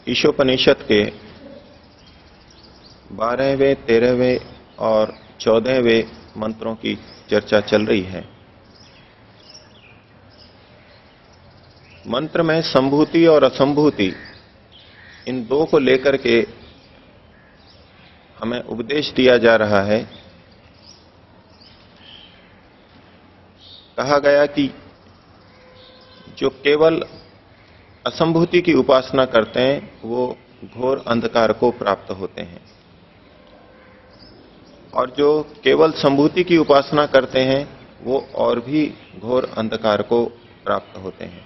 ईशोपनिषद के 12वें, 13वें और 14वें मंत्रों की चर्चा चल रही है। मंत्र में संभूति और असंभूति इन दो को लेकर के हमें उपदेश दिया जा रहा है। कहा गया कि जो केवल असंभूति की उपासना करते हैं वो घोर अंधकार को प्राप्त होते हैं, और जो केवल संभूति की उपासना करते हैं वो और भी घोर अंधकार को प्राप्त होते हैं।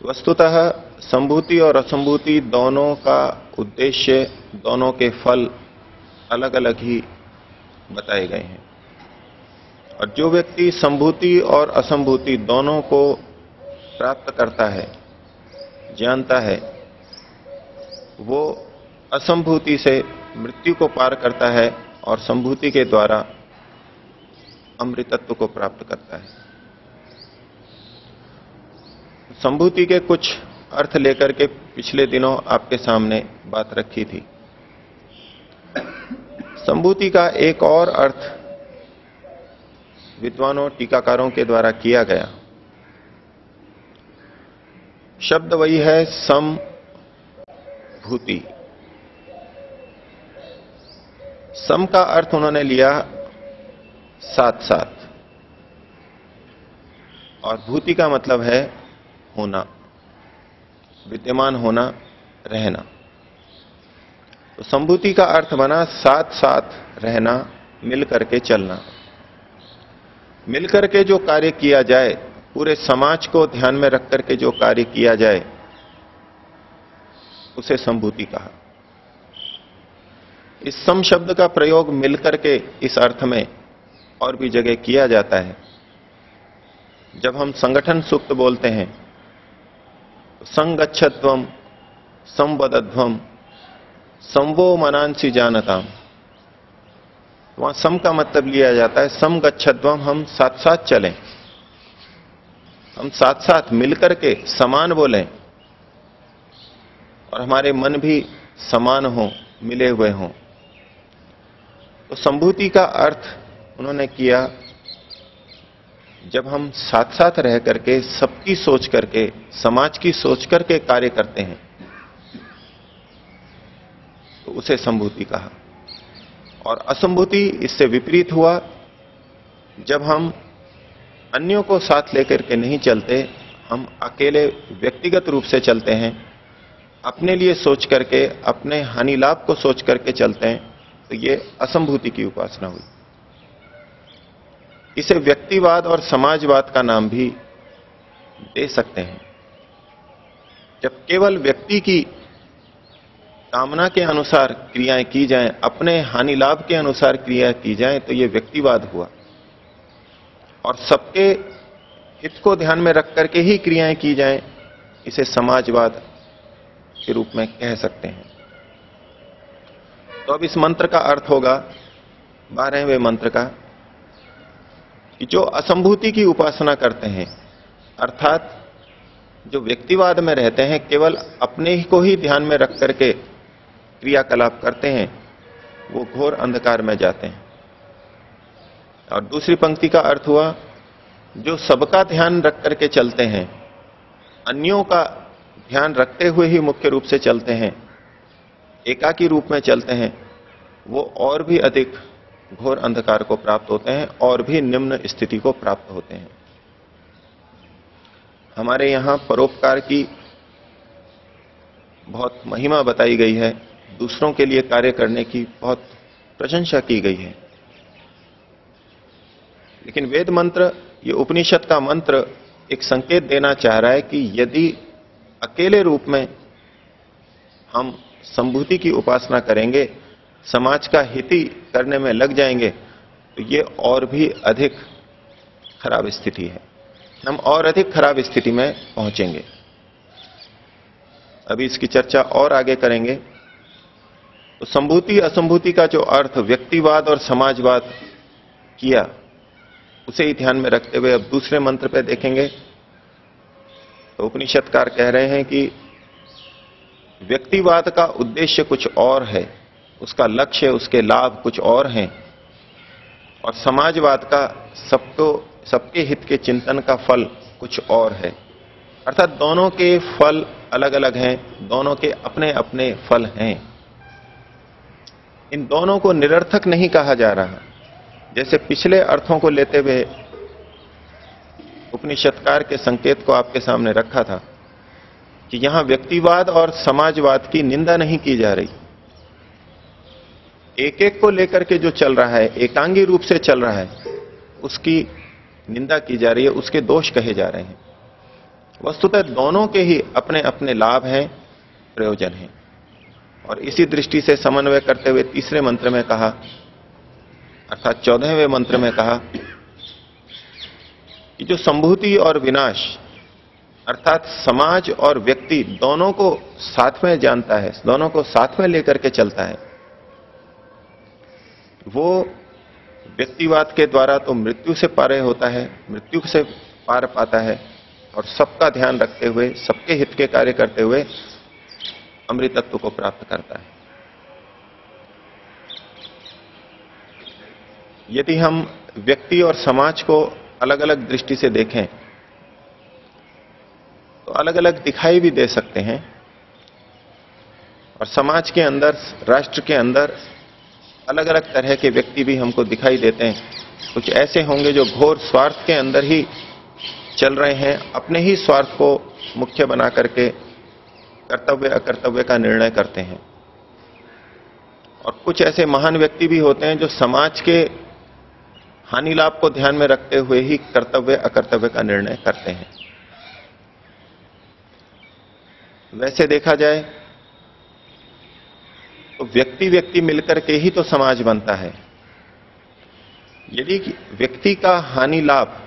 वस्तुतः संभूति और असंभूति दोनों का उद्देश्य, दोनों के फल अलग अलग ही बताए गए हैं। और जो व्यक्ति संभूति और असंभूति दोनों को प्राप्त करता है, जानता है, वो असंभूति से मृत्यु को पार करता है और संभूति के द्वारा अमृतत्व को प्राप्त करता है। संभूति के कुछ अर्थ लेकर के पिछले दिनों आपके सामने बात रखी थी। संभूति का एक और अर्थ विद्वानों, टीकाकारों के द्वारा किया गया। शब्द वही है समभूति। सम का अर्थ उन्होंने लिया साथ साथ, और भूति का मतलब है होना, विद्यमान होना, रहना। तो संभूति का अर्थ बना साथ साथ रहना, मिलकर के चलना। मिलकर के जो कार्य किया जाए, पूरे समाज को ध्यान में रख करके जो कार्य किया जाए, उसे संभूति कहा। इस सम शब्द का प्रयोग मिलकर के इस अर्थ में और भी जगह किया जाता है। जब हम संगठन सूक्त बोलते हैं, संगच्छध्वम, संवदध्वम, संवो मनांसी जानताम, वहां सम का मतलब लिया जाता है सम गच्छध्वम, हम साथ साथ चलें, हम साथ साथ मिलकर के समान बोलें और हमारे मन भी समान हो, मिले हुए हों। तो संभूति का अर्थ उन्होंने किया, जब हम साथ साथ रह करके सबकी सोच करके, समाज की सोच करके कार्य करते हैं, तो उसे संभूति कहा। और असंभूति इससे विपरीत हुआ, जब हम अन्यों को साथ लेकर के नहीं चलते, हम अकेले व्यक्तिगत रूप से चलते हैं, अपने लिए सोच करके, अपने हानि लाभ को सोच करके चलते हैं, तो ये असंभूति की उपासना हुई। इसे व्यक्तिवाद और समाजवाद का नाम भी दे सकते हैं। जब केवल व्यक्ति की कामना के अनुसार क्रियाएं की जाएं, अपने हानि लाभ के अनुसार क्रिया की जाएं, तो यह व्यक्तिवाद हुआ। और सबके हित को ध्यान में रख करके ही क्रियाएं की जाएं, इसे समाजवाद के रूप में कह सकते हैं। तो अब इस मंत्र का अर्थ होगा 12वें मंत्र का, कि जो असंभूति की उपासना करते हैं, अर्थात जो व्यक्तिवाद में रहते हैं, केवल अपने ही को ही ध्यान में रख करके क्रियाकलाप करते हैं, वो घोर अंधकार में जाते हैं। और दूसरी पंक्ति का अर्थ हुआ, जो सबका ध्यान रख करके चलते हैं, अन्यों का ध्यान रखते हुए ही मुख्य रूप से चलते हैं, एकाकी रूप में चलते हैं, वो और भी अधिक घोर अंधकार को प्राप्त होते हैं और भी निम्न स्थिति को प्राप्त होते हैं। हमारे यहां परोपकार की बहुत महिमा बताई गई है, दूसरों के लिए कार्य करने की बहुत प्रशंसा की गई है। लेकिन वेद मंत्र, ये उपनिषद का मंत्र एक संकेत देना चाह रहा है कि यदि अकेले रूप में हम संभूति की उपासना करेंगे, समाज का हित ही करने में लग जाएंगे, तो ये और भी अधिक खराब स्थिति है। हम और अधिक खराब स्थिति में पहुंचेंगे। अभी इसकी चर्चा और आगे करेंगे। तो संभूति असंभूति का जो अर्थ व्यक्तिवाद और समाजवाद किया, उसे ही ध्यान में रखते हुए अब दूसरे मंत्र पे देखेंगे। तो उपनिषदकार कह रहे हैं कि व्यक्तिवाद का उद्देश्य कुछ और है, उसका लक्ष्य, उसके लाभ कुछ और हैं, और समाजवाद का सबके हित के चिंतन का फल कुछ और है। अर्थात दोनों के फल अलग अलग हैं, दोनों के अपने अपने फल हैं। इन दोनों को निरर्थक नहीं कहा जा रहा। जैसे पिछले अर्थों को लेते हुए उपनिषदकार के संकेत को आपके सामने रखा था कि यहां व्यक्तिवाद और समाजवाद की निंदा नहीं की जा रही। एक एक को लेकर के जो चल रहा है, एकांगी रूप से चल रहा है, उसकी निंदा की जा रही है, उसके दोष कहे जा रहे हैं। वस्तुतः दोनों के ही अपने अपने लाभ हैं, प्रयोजन हैं। और इसी दृष्टि से समन्वय करते हुए तीसरे मंत्र में कहा, अर्थात 14वें मंत्र में कहा कि जो संभूति और विनाश, अर्थात समाज और व्यक्ति दोनों को साथ में जानता है, दोनों को साथ में लेकर के चलता है, वो व्यक्तिवाद के द्वारा तो मृत्यु से पार होता है, मृत्यु से पार पाता है, और सबका ध्यान रखते हुए, सबके हित के कार्य करते हुए अमृतत्व को प्राप्त करता है। यदि हम व्यक्ति और समाज को अलग अलग दृष्टि से देखें तो अलग अलग दिखाई भी दे सकते हैं, और समाज के अंदर, राष्ट्र के अंदर अलग अलग तरह के व्यक्ति भी हमको दिखाई देते हैं। कुछ ऐसे होंगे जो घोर स्वार्थ के अंदर ही चल रहे हैं, अपने ही स्वार्थ को मुख्य बना करके कर्तव्य अकर्तव्य का निर्णय करते हैं, और कुछ ऐसे महान व्यक्ति भी होते हैं जो समाज के हानि लाभ को ध्यान में रखते हुए ही कर्तव्य अकर्तव्य का निर्णय करते हैं। वैसे देखा जाए तो व्यक्ति व्यक्ति मिलकर के ही तो समाज बनता है। यदि व्यक्ति का हानि लाभ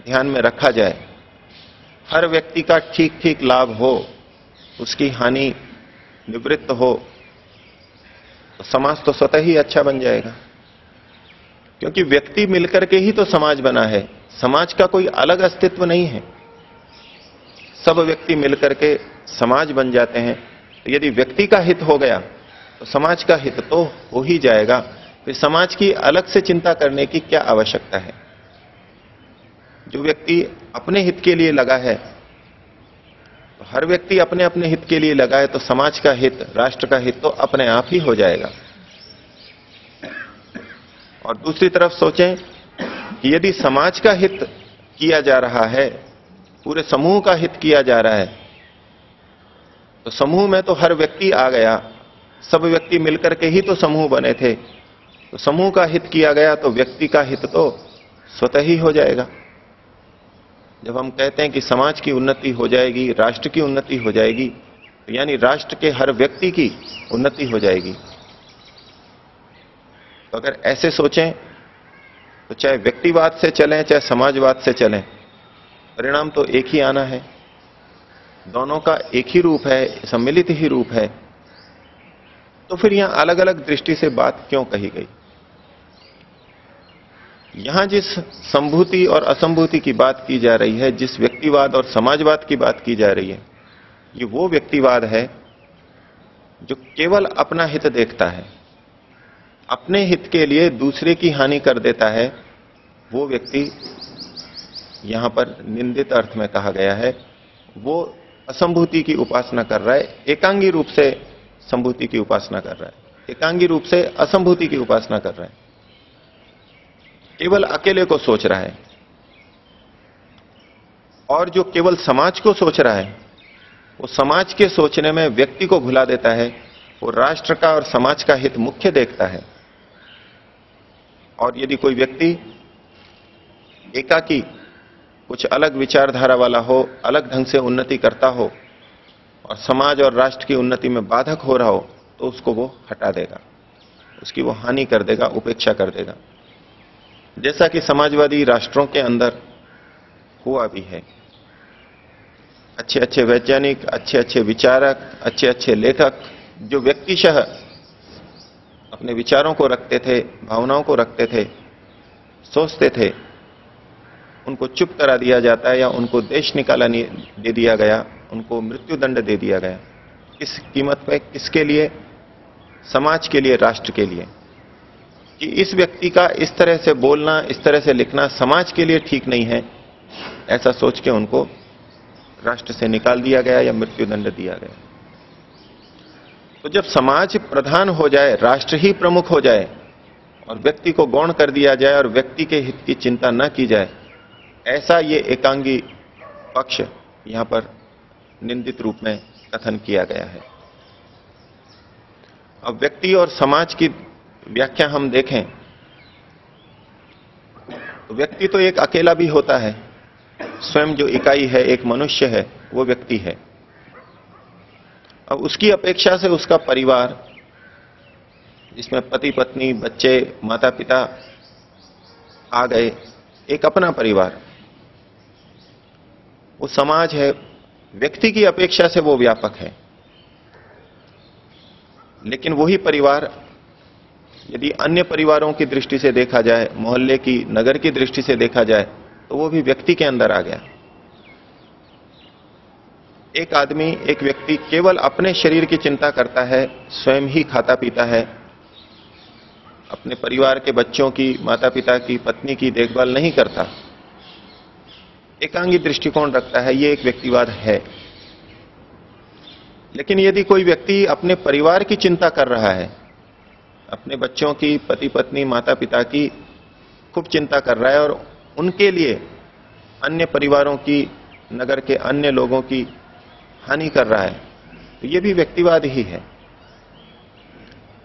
ध्यान में रखा जाए, हर व्यक्ति का ठीक ठीक लाभ हो, उसकी हानि निवृत्त हो, तो समाज तो स्वतः ही अच्छा बन जाएगा। क्योंकि व्यक्ति मिलकर के ही तो समाज बना है, समाज का कोई अलग अस्तित्व नहीं है। सब व्यक्ति मिलकर के समाज बन जाते हैं। तो यदि व्यक्ति का हित हो गया तो समाज का हित तो हो ही जाएगा। फिर समाज की अलग से चिंता करने की क्या आवश्यकता है? जो व्यक्ति अपने हित के लिए लगा है, तो हर व्यक्ति अपने अपने हित के लिए लगा है, तो समाज का हित, राष्ट्र का हित तो अपने आप ही हो जाएगा। और दूसरी तरफ सोचें कि यदि समाज का हित किया जा रहा है, पूरे समूह का हित किया जा रहा है, तो समूह में तो हर व्यक्ति आ गया, सब व्यक्ति मिलकर के ही तो समूह बने थे। तो समूह का हित किया गया तो व्यक्ति का हित तो स्वतः ही हो जाएगा। जब हम कहते हैं कि समाज की उन्नति हो जाएगी, राष्ट्र की उन्नति हो जाएगी, तो यानी राष्ट्र के हर व्यक्ति की उन्नति हो जाएगी। तो अगर ऐसे सोचें तो चाहे व्यक्तिवाद से चलें चाहे समाजवाद से चलें, परिणाम तो एक ही आना है। दोनों का एक ही रूप है, सम्मिलित ही रूप है। तो फिर यहां अलग अलग दृष्टि से बात क्यों कही गई? यहां जिस संभूति और असंभूति की बात की जा रही है, जिस व्यक्तिवाद और समाजवाद की बात की जा रही है, ये वो व्यक्तिवाद है जो केवल अपना हित देखता है, अपने हित के लिए दूसरे की हानि कर देता है। वो व्यक्ति यहां पर निंदित अर्थ में कहा गया है, वो असंभूति की उपासना कर रहा है, एकांगी रूप से संभूति की उपासना कर रहा है, एकांगी रूप से असंभूति की उपासना कर रहा है, केवल अकेले को सोच रहा है। और जो केवल समाज को सोच रहा है, वो समाज के सोचने में व्यक्ति को भुला देता है, वो राष्ट्र का और समाज का हित मुख्य देखता है। और यदि कोई व्यक्ति एकाकी कुछ अलग विचारधारा वाला हो, अलग ढंग से उन्नति करता हो और समाज और राष्ट्र की उन्नति में बाधक हो रहा हो, तो उसको वो हटा देगा, उसकी वो हानि कर देगा, उपेक्षा कर देगा। जैसा कि समाजवादी राष्ट्रों के अंदर हुआ भी है। अच्छे अच्छे वैज्ञानिक, अच्छे अच्छे विचारक, अच्छे अच्छे लेखक जो व्यक्तिशः अपने विचारों को रखते थे, भावनाओं को रखते थे, सोचते थे, उनको चुप करा दिया जाता है या उनको देश निकाला दे दिया गया, उनको मृत्यु दंड दे दिया गया। किस कीमत पे? किसके लिए? समाज के लिए, राष्ट्र के लिए। कि इस व्यक्ति का इस तरह से बोलना, इस तरह से लिखना समाज के लिए ठीक नहीं है, ऐसा सोच के उनको राष्ट्र से निकाल दिया गया या मृत्यु दंड दिया गया। तो जब समाज प्रधान हो जाए, राष्ट्र ही प्रमुख हो जाए और व्यक्ति को गौण कर दिया जाए और व्यक्ति के हित की चिंता न की जाए, ऐसा ये एकांगी पक्ष यहां पर निंदित रूप में कथन किया गया है। अब व्यक्ति और समाज की व्याख्या हम देखें तो व्यक्ति तो एक अकेला भी होता है, स्वयं जो इकाई है, एक मनुष्य है, वो व्यक्ति है। अब उसकी अपेक्षा से उसका परिवार, जिसमें पति पत्नी, बच्चे, माता पिता आ गए, एक अपना परिवार, वो समाज है, व्यक्ति की अपेक्षा से वो व्यापक है। लेकिन वही परिवार यदि अन्य परिवारों की दृष्टि से देखा जाए, मोहल्ले की, नगर की दृष्टि से देखा जाए, तो वो भी व्यक्ति के अंदर आ गया। एक आदमी, एक व्यक्ति केवल अपने शरीर की चिंता करता है, स्वयं ही खाता पीता है, अपने परिवार के बच्चों की, माता पिता की, पत्नी की देखभाल नहीं करता, एकांगी दृष्टिकोण रखता है, ये एक व्यक्तिवाद है। लेकिन यदि कोई व्यक्ति अपने परिवार की चिंता कर रहा है, अपने बच्चों की, पति पत्नी, माता पिता की खूब चिंता कर रहा है और उनके लिए अन्य परिवारों की, नगर के अन्य लोगों की हानि कर रहा है, तो यह भी व्यक्तिवाद ही है।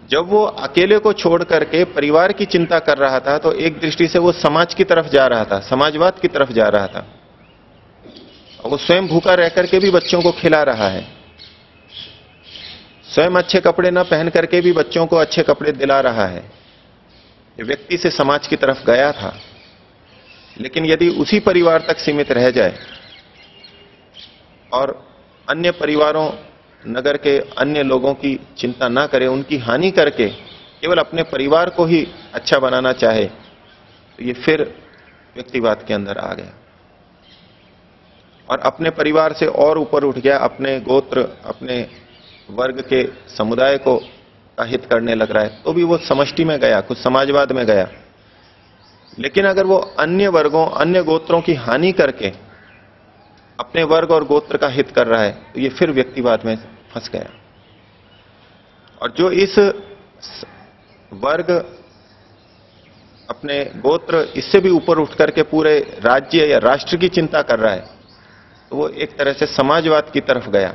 जब वो अकेले को छोड़ करके परिवार की चिंता कर रहा था, तो एक दृष्टि से वो समाज की तरफ जा रहा था, समाजवाद की तरफ जा रहा था। वो स्वयं भूखा रह करके भी बच्चों को खिला रहा है, स्वयं अच्छे कपड़े ना पहन करके भी बच्चों को अच्छे कपड़े दिला रहा है। ये व्यक्ति से समाज की तरफ गया था। लेकिन यदि उसी परिवार तक सीमित रह जाए और अन्य परिवारों, नगर के अन्य लोगों की चिंता ना करे, उनकी हानि करके केवल अपने परिवार को ही अच्छा बनाना चाहे, तो ये फिर व्यक्तिवाद के अंदर आ गया और अपने परिवार से और ऊपर उठ गया, अपने गोत्र, अपने वर्ग के समुदाय को का हित करने लग रहा है, तो भी वो समष्टि में गया, कुछ समाजवाद में गया। लेकिन अगर वो अन्य वर्गों, अन्य गोत्रों की हानि करके अपने वर्ग और गोत्र का हित कर रहा है, तो ये फिर व्यक्तिवाद में फंस गया। और जो इस वर्ग, अपने गोत्र, इससे भी ऊपर उठ करके पूरे राज्य या राष्ट्र की चिंता कर रहा है, तो वो एक तरह से समाजवाद की तरफ गया,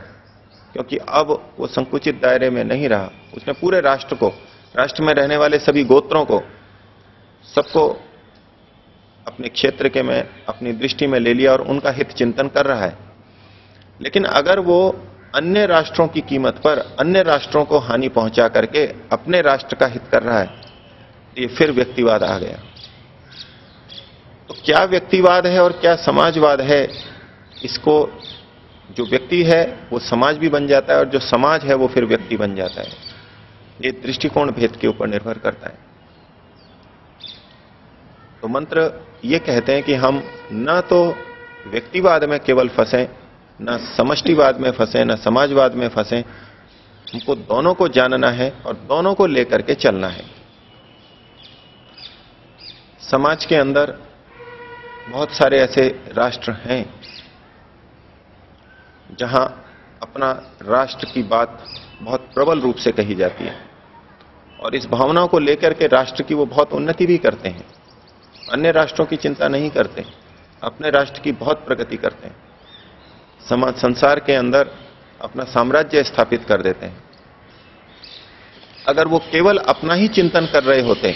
क्योंकि अब वो संकुचित दायरे में नहीं रहा। उसने पूरे राष्ट्र को, राष्ट्र में रहने वाले सभी गोत्रों को, सबको अपने क्षेत्र के में, अपनी दृष्टि में ले लिया और उनका हित चिंतन कर रहा है। लेकिन अगर वो अन्य राष्ट्रों की कीमत पर अन्य राष्ट्रों को हानि पहुंचा करके अपने राष्ट्र का हित कर रहा है, तो ये फिर व्यक्तिवाद आ गया। तो क्या व्यक्तिवाद है और क्या समाजवाद है, इसको जो व्यक्ति है वो समाज भी बन जाता है और जो समाज है वो फिर व्यक्ति बन जाता है। ये दृष्टिकोण भेद के ऊपर निर्भर करता है। तो मंत्र ये कहते हैं कि हम न तो व्यक्तिवाद में केवल फंसें, न समष्टिवाद में फंसें, न समाजवाद में फंसें, हमको दोनों को जानना है और दोनों को लेकर के चलना है। समाज के अंदर बहुत सारे ऐसे राष्ट्र हैं जहां अपना राष्ट्र की बात बहुत प्रबल रूप से कही जाती है और इस भावनाओं को लेकर के राष्ट्र की वो बहुत उन्नति भी करते हैं। अन्य राष्ट्रों की चिंता नहीं करते, अपने राष्ट्र की बहुत प्रगति करते हैं, समाज, संसार के अंदर अपना साम्राज्य स्थापित कर देते हैं। अगर वो केवल अपना ही चिंतन कर रहे होते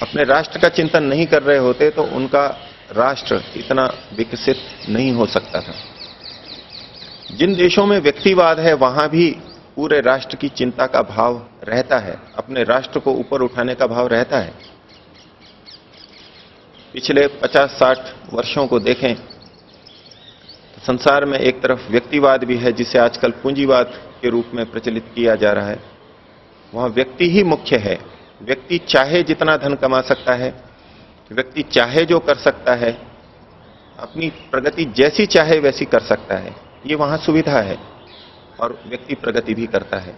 अपने राष्ट्र का चिंतन नहीं कर रहे होते तो उनका राष्ट्र इतना विकसित नहीं हो सकता था। जिन देशों में व्यक्तिवाद है वहां भी पूरे राष्ट्र की चिंता का भाव रहता है, अपने राष्ट्र को ऊपर उठाने का भाव रहता है। पिछले 50-60 वर्षों को देखें तो संसार में एक तरफ व्यक्तिवाद भी है जिसे आजकल पूंजीवाद के रूप में प्रचलित किया जा रहा है। वहां व्यक्ति ही मुख्य है, व्यक्ति चाहे जितना धन कमा सकता है, व्यक्ति चाहे जो कर सकता है, अपनी प्रगति जैसी चाहे वैसी कर सकता है, ये वहां सुविधा है और व्यक्ति प्रगति भी करता है।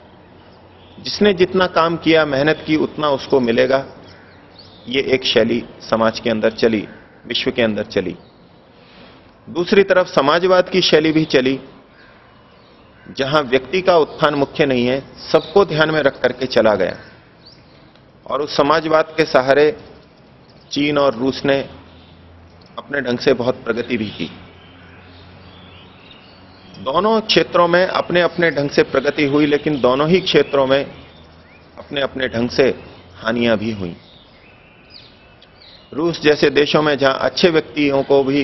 जिसने जितना काम किया, मेहनत की, उतना उसको मिलेगा। ये एक शैली समाज के अंदर चली, विश्व के अंदर चली। दूसरी तरफ समाजवाद की शैली भी चली, जहां व्यक्ति का उत्थान मुख्य नहीं है, सबको ध्यान में रख करके चला गया। और उस समाजवाद के सहारे चीन और रूस ने अपने ढंग से बहुत प्रगति भी की। दोनों क्षेत्रों में अपने अपने ढंग से प्रगति हुई, लेकिन दोनों ही क्षेत्रों में अपने अपने ढंग से हानियां भी हुई। रूस जैसे देशों में जहां अच्छे व्यक्तियों को भी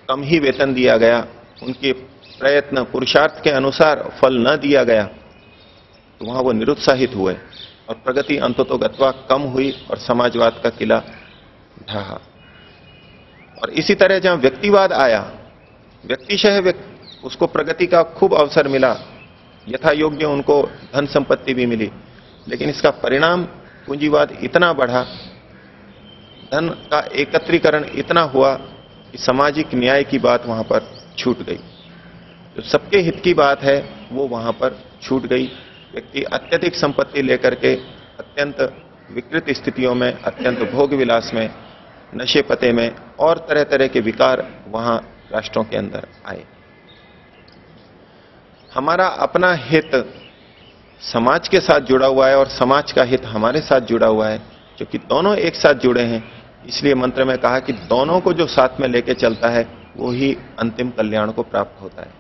कम ही वेतन दिया गया, उनके प्रयत्न पुरुषार्थ के अनुसार फल न दिया गया, तो वहां वो निरुत्साहित हुए और प्रगति अंततोगत्वा कम हुई और समाजवाद का किला ढहा। और इसी तरह जहां व्यक्तिवाद आया, व्यक्तिशः उसको प्रगति का खूब अवसर मिला, यथा योग्य उनको धन संपत्ति भी मिली, लेकिन इसका परिणाम पूंजीवाद इतना बढ़ा, धन का एकत्रीकरण इतना हुआ कि सामाजिक न्याय की बात वहां पर छूट गई। जो सबके हित की बात है वो वहां पर छूट गई। व्यक्ति अत्यधिक संपत्ति लेकर के अत्यंत विकृत स्थितियों में, अत्यंत भोग विलास में, नशे पते में और तरह तरह के विकार वहां राष्ट्रों के अंदर आए। हमारा अपना हित समाज के साथ जुड़ा हुआ है और समाज का हित हमारे साथ जुड़ा हुआ है, क्योंकि दोनों एक साथ जुड़े हैं। इसलिए मंत्र में कहा कि दोनों को जो साथ में लेके चलता है वो ही अंतिम कल्याण को प्राप्त होता है।